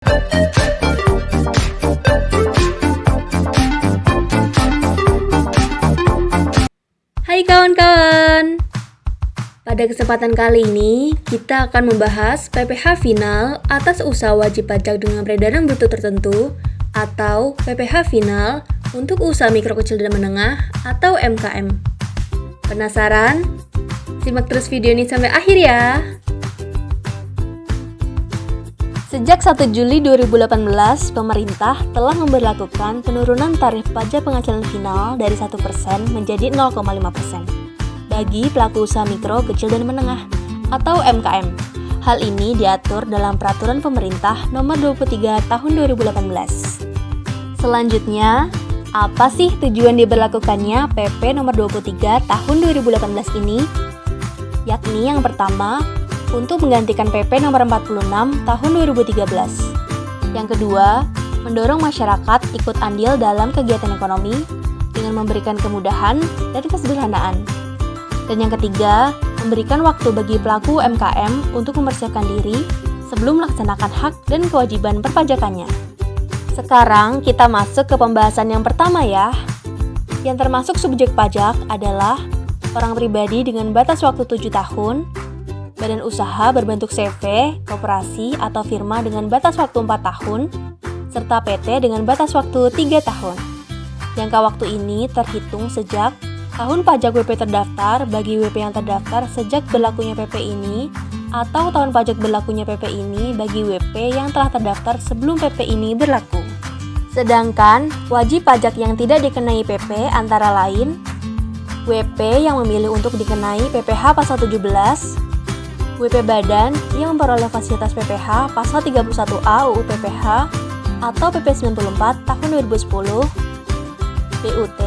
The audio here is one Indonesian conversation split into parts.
Hai kawan-kawan, pada kesempatan kali ini kita akan membahas PPh final atas usaha wajib pajak dengan peredaran bruto tertentu atau PPh final untuk usaha mikro kecil dan menengah atau MKM. Penasaran? Simak terus video ini sampai akhir ya! Sejak 1 Juli 2018, pemerintah telah memberlakukan penurunan tarif pajak penghasilan final dari 1% menjadi 0,5% bagi pelaku usaha mikro, kecil, dan menengah atau MKM. Hal ini diatur dalam Peraturan Pemerintah Nomor 23 Tahun 2018. Selanjutnya, apa sih tujuan diberlakukannya PP Nomor 23 Tahun 2018 ini? Yakni yang pertama, untuk menggantikan PP Nomor 46 Tahun 2013. Yang kedua, mendorong masyarakat ikut andil dalam kegiatan ekonomi dengan memberikan kemudahan dan kesederhanaan. Dan yang ketiga, memberikan waktu bagi pelaku UMKM untuk mempersiapkan diri sebelum melaksanakan hak dan kewajiban perpajakannya. Sekarang kita masuk ke pembahasan yang pertama ya. Yang termasuk subjek pajak adalah orang pribadi dengan batas waktu 7 tahun, badan usaha berbentuk CV, koperasi, atau firma dengan batas waktu 4 tahun, serta PT dengan batas waktu 3 tahun. Jangka waktu ini terhitung sejak tahun pajak WP terdaftar bagi WP yang terdaftar sejak berlakunya PP ini, atau tahun pajak berlakunya PP ini bagi WP yang telah terdaftar sebelum PP ini berlaku. Sedangkan wajib pajak yang tidak dikenai PP antara lain WP yang memilih untuk dikenai PPh pasal 17, WP Badan yang memperoleh fasilitas PPh pasal 31A UU PPh atau PP 94 tahun 2010, BUT,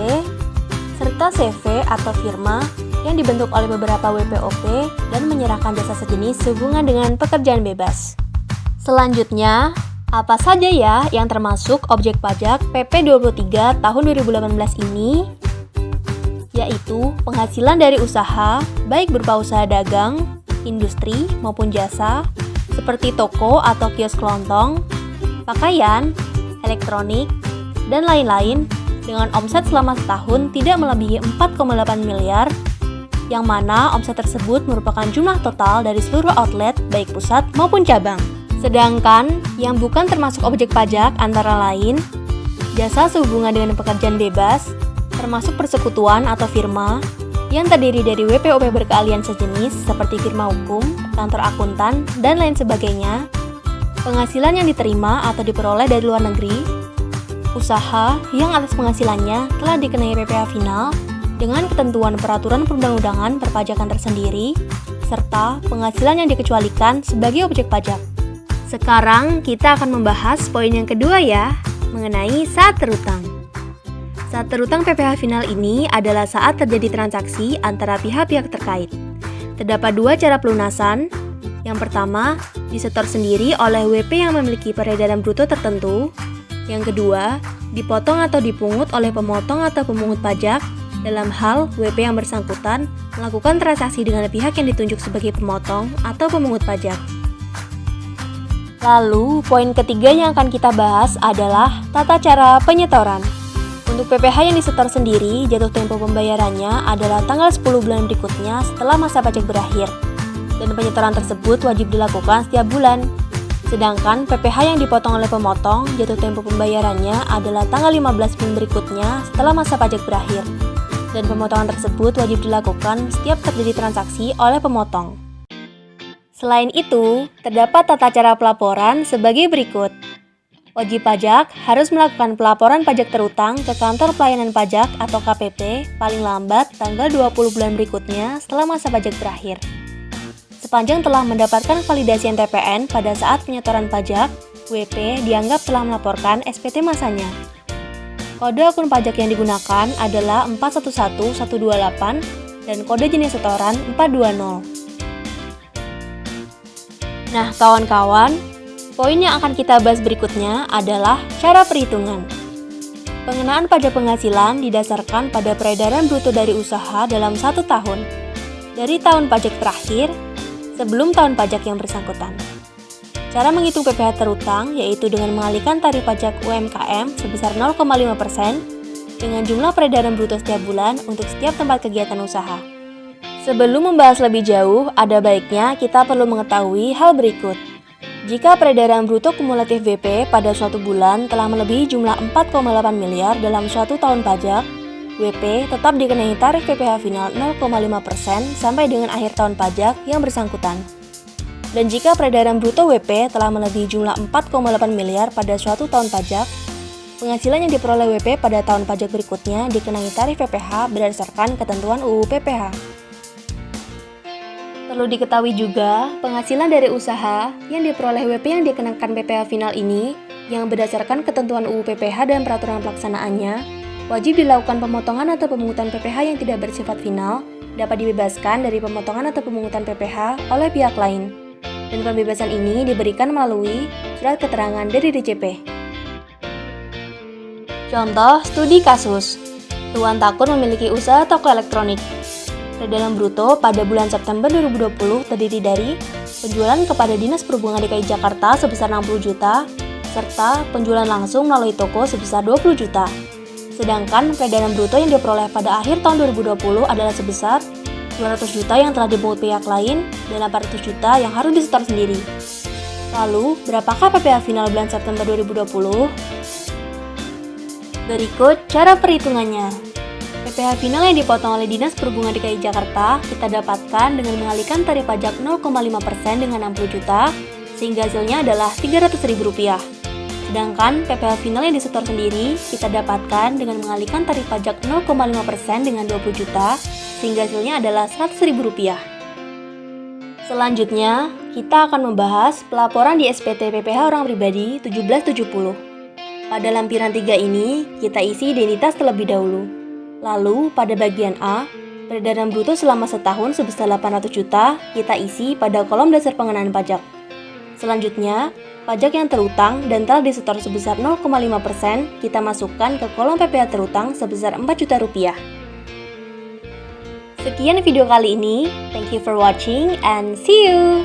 serta CV atau firma yang dibentuk oleh beberapa WPOP dan menyerahkan jasa sejenis sehubungan dengan pekerjaan bebas. Selanjutnya, apa saja ya yang termasuk objek pajak PP 23 tahun 2018 ini? Yaitu penghasilan dari usaha, baik berupa usaha dagang, industri maupun jasa seperti toko atau kios kelontong, pakaian, elektronik, dan lain-lain dengan omset selama setahun tidak melebihi 4,8 miliar, yang mana omset tersebut merupakan jumlah total dari seluruh outlet baik pusat maupun cabang. Sedangkan yang bukan termasuk objek pajak antara lain jasa sehubungan dengan pekerjaan bebas, termasuk persekutuan atau firma yang terdiri dari WPOP berkeahlian sejenis seperti firma hukum, kantor akuntan, dan lain sebagainya, penghasilan yang diterima atau diperoleh dari luar negeri, usaha yang atas penghasilannya telah dikenai PPh final dengan ketentuan peraturan perundang-undangan perpajakan tersendiri, serta penghasilan yang dikecualikan sebagai objek pajak. Sekarang kita akan membahas poin yang kedua ya, mengenai saat terhutang. Saat terhutang PPh final ini adalah saat terjadi transaksi antara pihak-pihak terkait. Terdapat dua cara pelunasan. Yang pertama, disetor sendiri oleh WP yang memiliki peredaran bruto tertentu. Yang kedua, dipotong atau dipungut oleh pemotong atau pemungut pajak dalam hal WP yang bersangkutan melakukan transaksi dengan pihak yang ditunjuk sebagai pemotong atau pemungut pajak. Lalu, poin ketiga yang akan kita bahas adalah tata cara penyetoran. Untuk PPh yang disetor sendiri, jatuh tempo pembayarannya adalah tanggal 10 bulan berikutnya setelah masa pajak berakhir, dan penyetoran tersebut wajib dilakukan setiap bulan. Sedangkan PPh yang dipotong oleh pemotong, jatuh tempo pembayarannya adalah tanggal 15 bulan berikutnya setelah masa pajak berakhir, dan pemotongan tersebut wajib dilakukan setiap terjadi transaksi oleh pemotong. Selain itu, terdapat tata cara pelaporan sebagai berikut. Wajib pajak harus melakukan pelaporan pajak terhutang ke Kantor Pelayanan Pajak atau KPP paling lambat tanggal 20 bulan berikutnya setelah masa pajak berakhir. Sepanjang telah mendapatkan validasi NTPN pada saat penyetoran pajak, WP dianggap telah melaporkan SPT masanya. Kode akun pajak yang digunakan adalah 411128 dan kode jenis setoran 420. Nah, kawan-kawan, poin yang akan kita bahas berikutnya adalah cara perhitungan. Pengenaan pajak penghasilan didasarkan pada peredaran bruto dari usaha dalam 1 tahun, dari tahun pajak terakhir sebelum tahun pajak yang bersangkutan. Cara menghitung PPh terutang yaitu dengan mengalihkan tarif pajak UMKM sebesar 0,5% dengan jumlah peredaran bruto setiap bulan untuk setiap tempat kegiatan usaha. Sebelum membahas lebih jauh, ada baiknya kita perlu mengetahui hal berikut. Jika peredaran bruto kumulatif WP pada suatu bulan telah melebihi jumlah 4,8 miliar dalam suatu tahun pajak, WP tetap dikenai tarif PPh final 0,5% sampai dengan akhir tahun pajak yang bersangkutan. Dan jika peredaran bruto WP telah melebihi jumlah 4,8 miliar pada suatu tahun pajak, penghasilan yang diperoleh WP pada tahun pajak berikutnya dikenai tarif PPh berdasarkan ketentuan UU PPh. Perlu diketahui juga, penghasilan dari usaha yang diperoleh WP yang dikenakan PPh final ini, yang berdasarkan ketentuan UU PPh dan peraturan pelaksanaannya, wajib dilakukan pemotongan atau pemungutan PPh yang tidak bersifat final, dapat dibebaskan dari pemotongan atau pemungutan PPh oleh pihak lain. Dan pembebasan ini diberikan melalui surat keterangan dari DJP. Contoh studi kasus. Tuan Takun memiliki usaha toko elektronik. Peredaran bruto pada bulan September 2020 terdiri dari penjualan kepada Dinas Perhubungan DKI Jakarta sebesar 60 juta, serta penjualan langsung melalui toko sebesar 20 juta. Sedangkan peredaran bruto yang diperoleh pada akhir tahun 2020 adalah sebesar 200 juta yang telah dipungut pihak lain dan 800 juta yang harus disetor sendiri. Lalu, berapakah PPh final bulan September 2020? Berikut cara perhitungannya. PPh final yang dipotong oleh Dinas Perhubungan DKI Jakarta kita dapatkan dengan mengalihkan tarif pajak 0,5% dengan 60 juta, sehingga hasilnya adalah Rp300.000. Sedangkan PPh final yang disetor sendiri kita dapatkan dengan mengalihkan tarif pajak 0,5% dengan 20 juta, sehingga hasilnya adalah Rp100.000. Selanjutnya, kita akan membahas pelaporan di SPT PPh Orang Pribadi 1770. Pada lampiran 3 ini, kita isi identitas terlebih dahulu. Lalu, pada bagian A, peredaran bruto selama setahun sebesar 800 juta, kita isi pada kolom dasar pengenaan pajak. Selanjutnya, pajak yang terutang dan telah disetor sebesar 0,5%, kita masukkan ke kolom PPh terutang sebesar Rp4 juta. Sekian video kali ini, thank you for watching and see you!